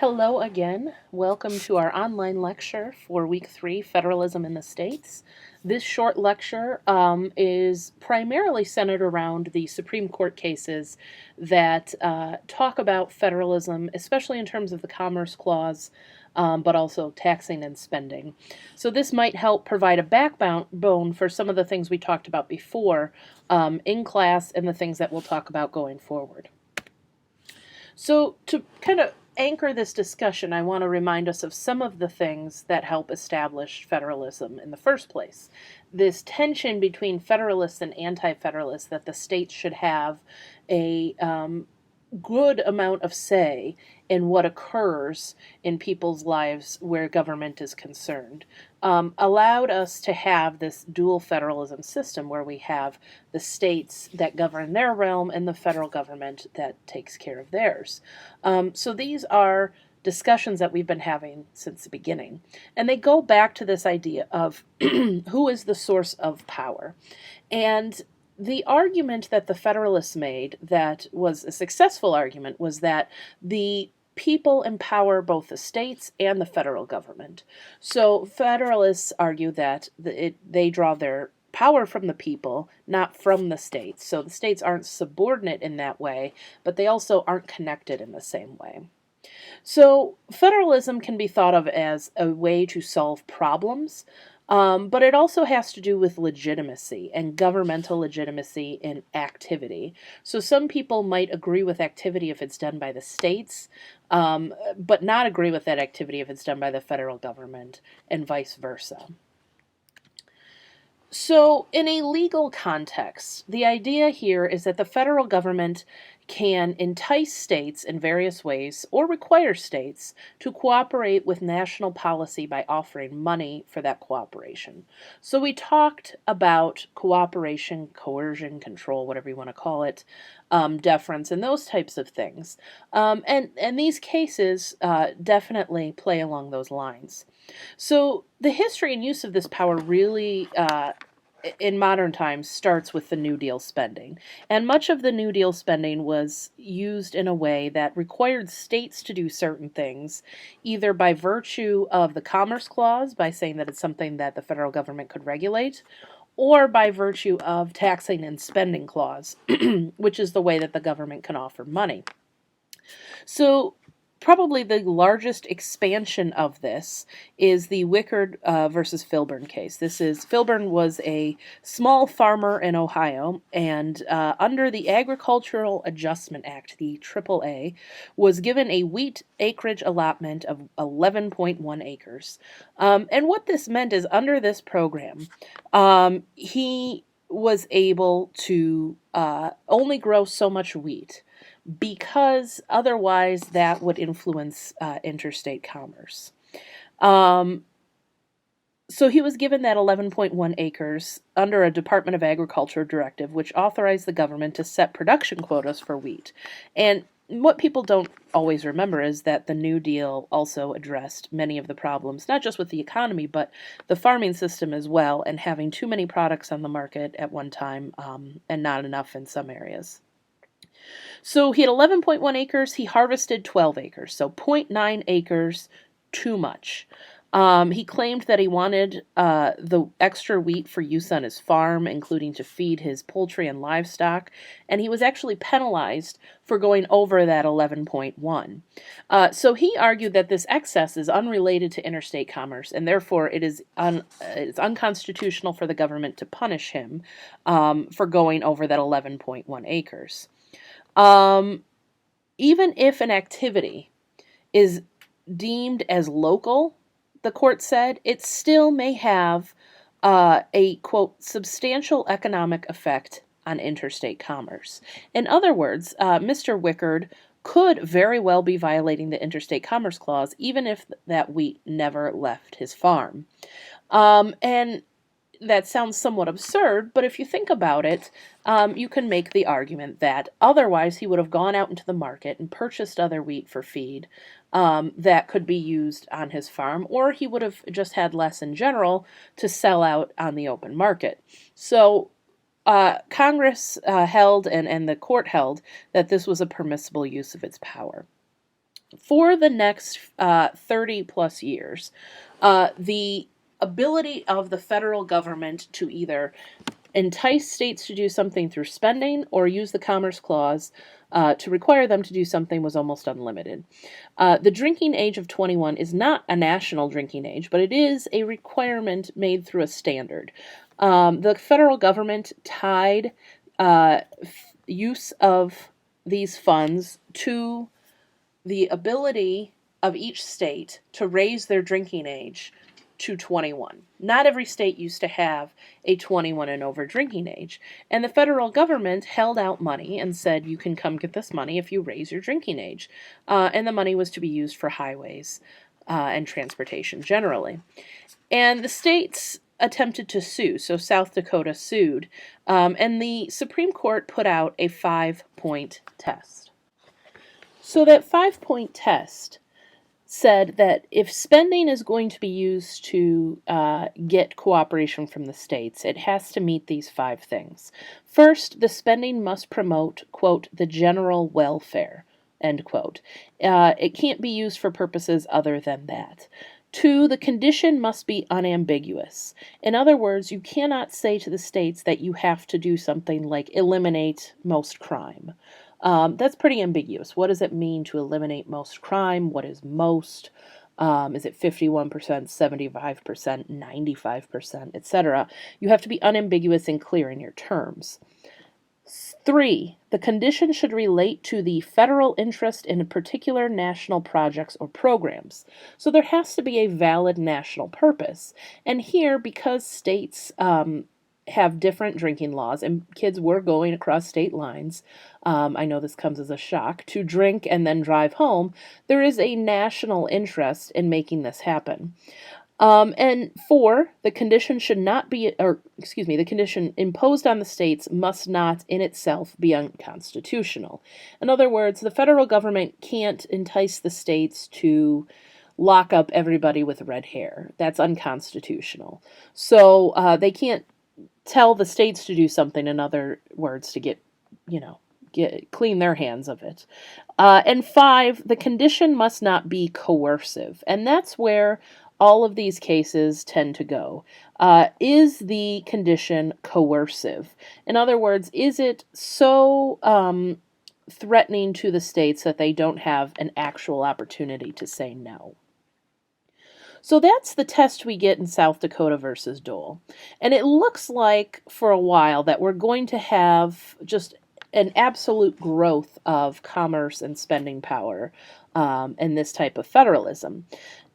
Hello again. Welcome to our online lecture for Week 3, Federalism in the States. This short lecture is primarily centered around the Supreme Court cases that talk about federalism, especially in terms of the Commerce Clause, but also taxing and spending. So this might help provide a backbone for some of the things we talked about before in class and the things that we'll talk about going forward. So, to kind of anchor this discussion, I want to remind us of some of the things that help establish federalism in the first place. This tension between federalists and anti federalists that the states should have a good amount of say in what occurs in people's lives where government is concerned, allowed us to have this dual federalism system where we have the states that govern their realm and the federal government that takes care of theirs. So these are discussions that we've been having since the beginning. And they go back to this idea of who is the source of power. And the argument that the Federalists made, that was a successful argument, was that the people empower both the states and the federal government. So Federalists argue that they draw their power from the people, not from the states. So the states aren't subordinate in that way, but they also aren't connected in the same way. So federalism can be thought of as a way to solve problems, but it also has to do with legitimacy and governmental legitimacy in activity. So some people might agree with activity if it's done by the states, but not agree with that activity if it's done by the federal government, and vice versa. So, in a legal context, the idea here is that the federal government can entice states in various ways or require states to cooperate with national policy by offering money for that cooperation. So, we talked about cooperation, coercion, control, whatever you want to call it, deference, and those types of things. And these cases definitely play along those lines. So, the history and use of this power really in modern times starts with the New Deal spending. And much of the New Deal spending was used in a way that required states to do certain things, either by virtue of the Commerce Clause, by saying that it's something that the federal government could regulate, or by virtue of taxing and spending clause, which is the way that the government can offer money. So probably the largest expansion of this is the Wickard versus Filburn case. Filburn was a small farmer in Ohio, and under the Agricultural Adjustment Act, the AAA, was given a wheat acreage allotment of 11.1 acres. And what this meant is under this program, he was able to only grow so much wheat, because otherwise that would influence interstate commerce. So he was given that 11.1 acres under a Department of Agriculture directive, which authorized the government to set production quotas for wheat. And what people don't always remember is that the New Deal also addressed many of the problems, not just with the economy, but the farming system as well, and having too many products on the market at one time and not enough in some areas. So he had 11.1 acres, he harvested 12 acres, so 0.9 acres too much. He claimed that he wanted the extra wheat for use on his farm, including to feed his poultry and livestock, and he was actually penalized for going over that 11.1. So he argued that this excess is unrelated to interstate commerce, and therefore it's unconstitutional for the government to punish him for going over that 11.1 acres. Even if an activity is deemed as local, the court said, it still may have a, quote, substantial economic effect on interstate commerce. In other words, Mr. Wickard could very well be violating the Interstate Commerce Clause, even if that wheat never left his farm. And that sounds somewhat absurd, but if you think about it, you can make the argument that otherwise he would have gone out into the market and purchased other wheat for feed that could be used on his farm, or he would have just had less in general to sell out on the open market. So Congress held and the court held that this was a permissible use of its power. for the next 30 plus years, the ability of the federal government to either entice states to do something through spending or use the Commerce Clause to require them to do something was almost unlimited. The drinking age of 21 is not a national drinking age, but it is a requirement made through a standard. The federal government tied use of these funds to the ability of each state to raise their drinking age to 21. Not every state used to have a 21 and over drinking age. And the federal government held out money and said, you can come get this money if you raise your drinking age. And the money was to be used for highways and transportation generally. And the states attempted to sue. So South Dakota sued. And the Supreme Court put out a 5-point test. So that 5-point test said that if spending is going to be used to get cooperation from the states, it has to meet these 5 things. First, the spending must promote, quote, the general welfare, end quote. It can't be used for purposes other than that. 2, the condition must be unambiguous. In other words, you cannot say to the states that you have to do something like eliminate most crime. That's pretty ambiguous. What does it mean to eliminate most crime? What is most? Is it 51%, 75%, 95%, etc.? You have to be unambiguous and clear in your terms. 3, the condition should relate to the federal interest in particular national projects or programs. So there has to be a valid national purpose. And here, because states have different drinking laws, and kids were going across state lines, I know this comes as a shock, to drink and then drive home, there is a national interest in making this happen. And 4, the condition should not be, the condition imposed on the states must not in itself be unconstitutional. In other words, the federal government can't entice the states to lock up everybody with red hair. That's unconstitutional. So they can't tell the states to do something, in other words, to get clean their hands of it. And 5, the condition must not be coercive. And that's where all of these cases tend to go. Is the condition coercive? In other words, is it so threatening to the states that they don't have an actual opportunity to say no? So that's the test we get in South Dakota versus Dole. And it looks like for a while that we're going to have just an absolute growth of commerce and spending power in this type of federalism.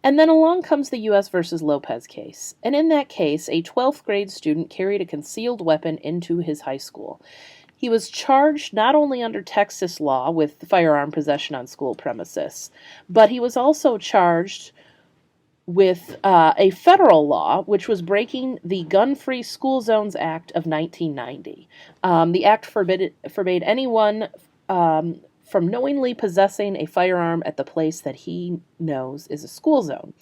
And then along comes the U.S. versus Lopez case. And in that case, a 12th grade student carried a concealed weapon into his high school. He was charged not only under Texas law with firearm possession on school premises, but he was also charged with a federal law, which was breaking the Gun-Free School Zones Act of 1990. The act forbade anyone from knowingly possessing a firearm at the place that he knows is a school zone.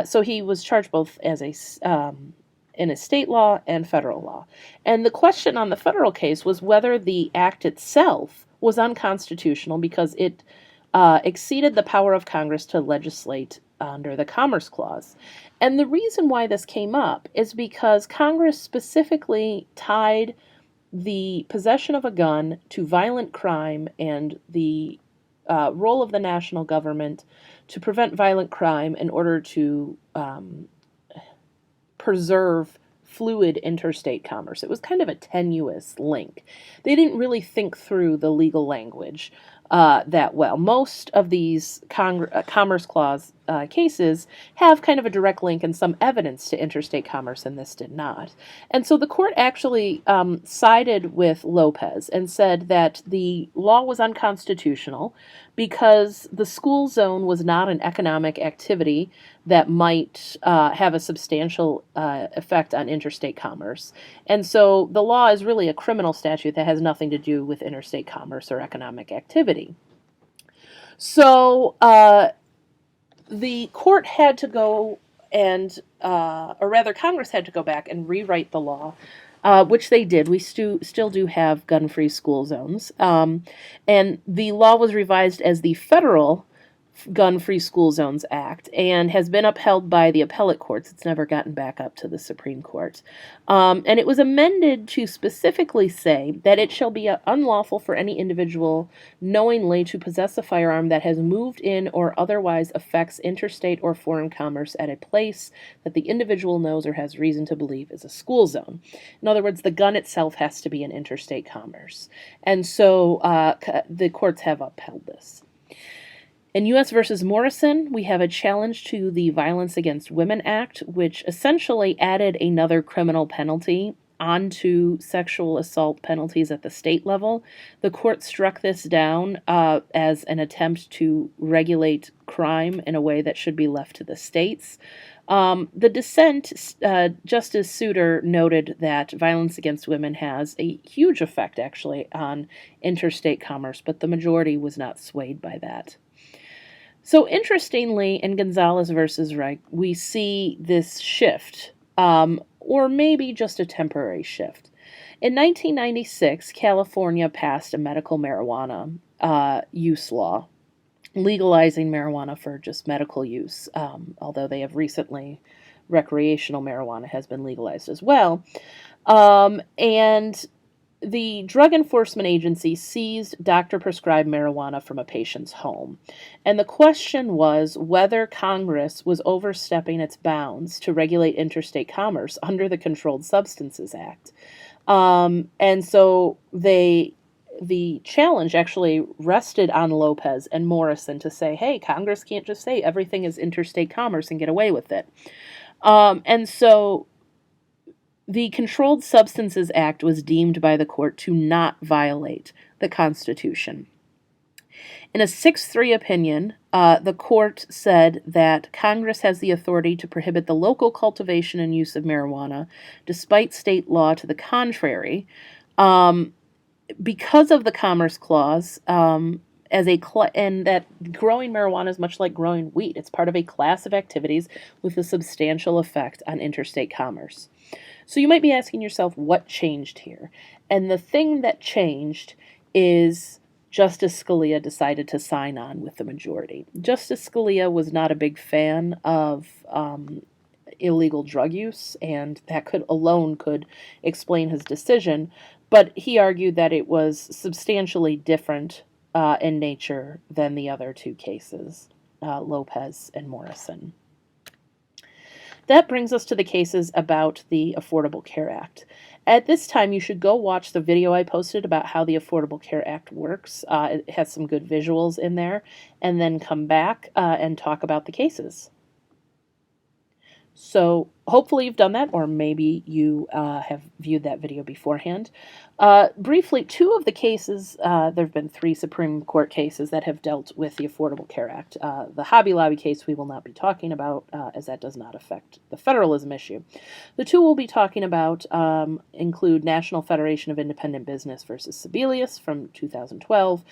So he was charged both as in a state law and federal law. And the question on the federal case was whether the act itself was unconstitutional because it exceeded the power of Congress to legislate under the Commerce Clause. And the reason why this came up is because Congress specifically tied the possession of a gun to violent crime and the role of the national government to prevent violent crime in order to preserve fluid interstate commerce. It was kind of a tenuous link. They didn't really think through the legal language that well. Most of these Commerce Clause cases have kind of a direct link and some evidence to interstate commerce, and this did not. And so the court actually sided with Lopez and said that the law was unconstitutional because the school zone was not an economic activity that might have a substantial effect on interstate commerce. And so the law is really a criminal statute that has nothing to do with interstate commerce or economic activity. So the court had to go and, or rather Congress had to go back and rewrite the law, which they did. We still do have gun-free school zones. And the law was revised as the Federal Gun-Free School Zones Act, and has been upheld by the appellate courts. It's never gotten back up to the Supreme Court. And it was amended to specifically say that it shall be unlawful for any individual knowingly to possess a firearm that has moved in or otherwise affects interstate or foreign commerce at a place that the individual knows or has reason to believe is a school zone. In other words, the gun itself has to be in interstate commerce. And so the courts have upheld this. In U.S. versus Morrison, we have a challenge to the Violence Against Women Act, which essentially added another criminal penalty onto sexual assault penalties at the state level. The court struck this down as an attempt to regulate crime in a way that should be left to the states. The dissent, Justice Souter noted that violence against women has a huge effect, actually, on interstate commerce, but the majority was not swayed by that. So interestingly, in Gonzalez versus Reich, we see this shift, or maybe just a temporary shift. In 1996, California passed a medical marijuana use law, legalizing marijuana for just medical use, although they have recently, recreational marijuana has been legalized as well. And the Drug Enforcement Agency seized doctor-prescribed marijuana from a patient's home. And the question was whether Congress was overstepping its bounds to regulate interstate commerce under the Controlled Substances Act. And so the challenge actually rested on Lopez and Morrison to say, hey, Congress can't just say everything is interstate commerce and get away with it. And so the Controlled Substances Act was deemed by the court to not violate the Constitution. In a 6-3 opinion, the court said that Congress has the authority to prohibit the local cultivation and use of marijuana, despite state law to the contrary, because of the Commerce Clause, and that growing marijuana is much like growing wheat. It's part of a class of activities with a substantial effect on interstate commerce. So you might be asking yourself, what changed here? And the thing that changed is Justice Scalia decided to sign on with the majority. Justice Scalia was not a big fan of illegal drug use, and that could explain his decision, but he argued that it was substantially different in nature than the other two cases, Lopez and Morrison. That brings us to the cases about the Affordable Care Act. At this time, you should go watch the video I posted about how the Affordable Care Act works. It has some good visuals in there, and then come back and talk about the cases. So hopefully you've done that, or maybe you have viewed that video beforehand. Briefly, two of the cases, there have been 3 Supreme Court cases that have dealt with the Affordable Care Act. The Hobby Lobby case we will not be talking about, as that does not affect the federalism issue. The 2 we'll be talking about include National Federation of Independent Business versus Sebelius from 2012,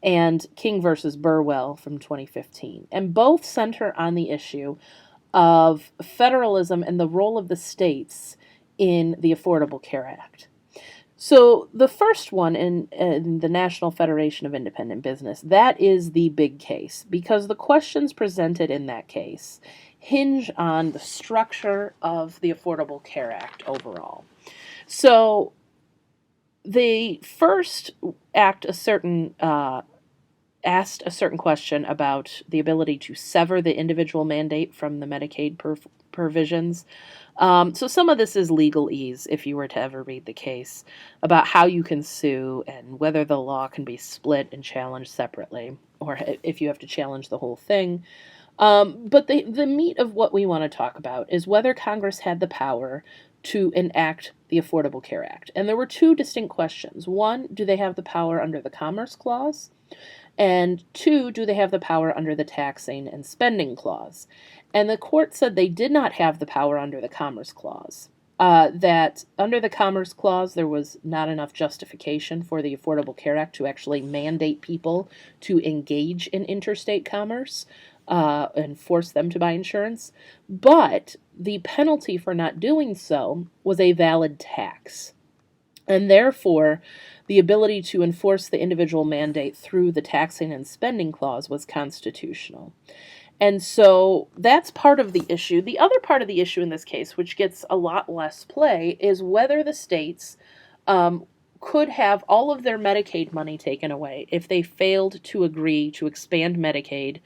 and King versus Burwell from 2015. And both center on the issue of federalism and the role of the states in the Affordable Care Act. So the first one in the National Federation of Independent Business, that is the big case, because the questions presented in that case hinge on the structure of the Affordable Care Act overall. So the first act asked a certain question about the ability to sever the individual mandate from the Medicaid provisions. So some of this is legalese, if you were to ever read the case, about how you can sue and whether the law can be split and challenged separately, or if you have to challenge the whole thing. But the meat of what we want to talk about is whether Congress had the power to enact the Affordable Care Act. And there were 2 distinct questions. 1, do they have the power under the Commerce Clause? And 2, do they have the power under the Taxing and Spending Clause? And the court said they did not have the power under the Commerce Clause. That under the Commerce Clause, there was not enough justification for the Affordable Care Act to actually mandate people to engage in interstate commerce and force them to buy insurance. But the penalty for not doing so was a valid tax. And therefore, the ability to enforce the individual mandate through the taxing and spending clause was constitutional. And so that's part of the issue. The other part of the issue in this case, which gets a lot less play, is whether the states um, could have all of their Medicaid money taken away if they failed to agree to expand Medicaid,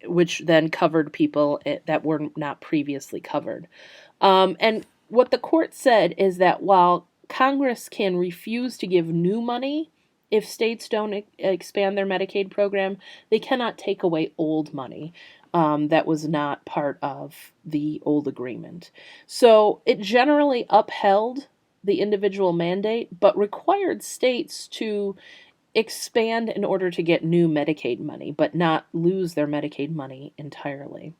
which then covered people that were not previously covered. And what the court said is that while Congress can refuse to give new money if states don't expand their Medicaid program, they cannot take away old money that was not part of the old agreement. So it generally upheld the individual mandate, but required states to expand in order to get new Medicaid money, but not lose their Medicaid money entirely.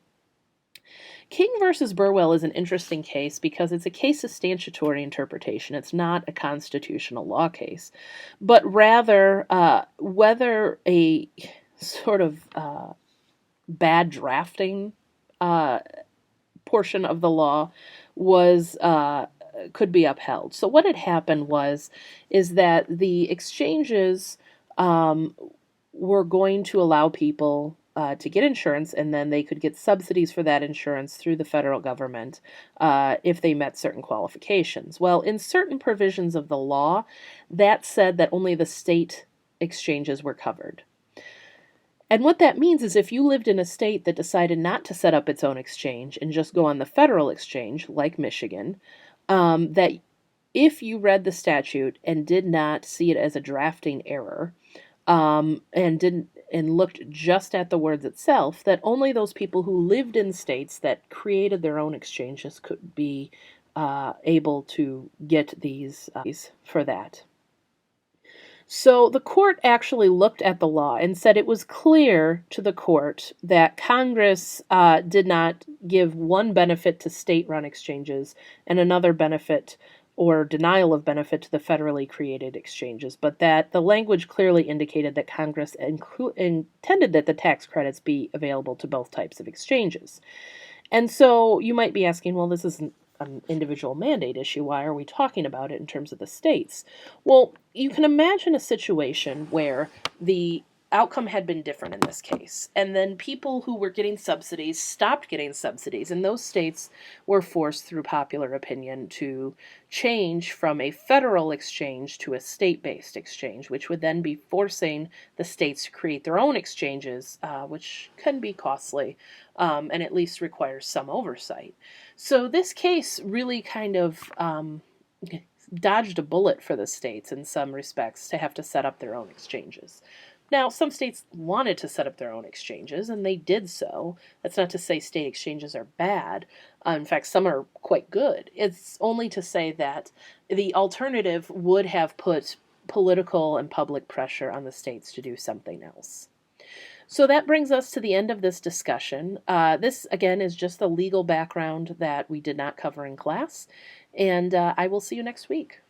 King versus Burwell is an interesting case because it's a case of statutory interpretation. It's not a constitutional law case, but rather whether a sort of bad drafting portion of the law was could be upheld. So what had happened is that the exchanges were going to allow people to get insurance, and then they could get subsidies for that insurance through the federal government if they met certain qualifications. Well, in certain provisions of the law, that said that only the state exchanges were covered. And what that means is if you lived in a state that decided not to set up its own exchange and just go on the federal exchange, like Michigan, that if you read the statute and did not see it as a drafting error, and looked just at the words itself, that only those people who lived in states that created their own exchanges could be able to get these for that. So the court actually looked at the law and said it was clear to the court that Congress did not give one benefit to state-run exchanges and another benefit or denial of benefit to the federally created exchanges, but that the language clearly indicated that Congress intended that the tax credits be available to both types of exchanges. And so you might be asking, well, this isn't an individual mandate issue. Why are we talking about it in terms of the states? Well, you can imagine a situation where the outcome had been different in this case, and then people who were getting subsidies stopped getting subsidies, and those states were forced through popular opinion to change from a federal exchange to a state-based exchange, which would then be forcing the states to create their own exchanges, which can be costly and at least requires some oversight. So this case really kind of dodged a bullet for the states in some respects to have to set up their own exchanges. Now, some states wanted to set up their own exchanges, and they did so. That's not to say state exchanges are bad. In fact, some are quite good. It's only to say that the alternative would have put political and public pressure on the states to do something else. So that brings us to the end of this discussion. This, again, is just the legal background that we did not cover in class, and I will see you next week.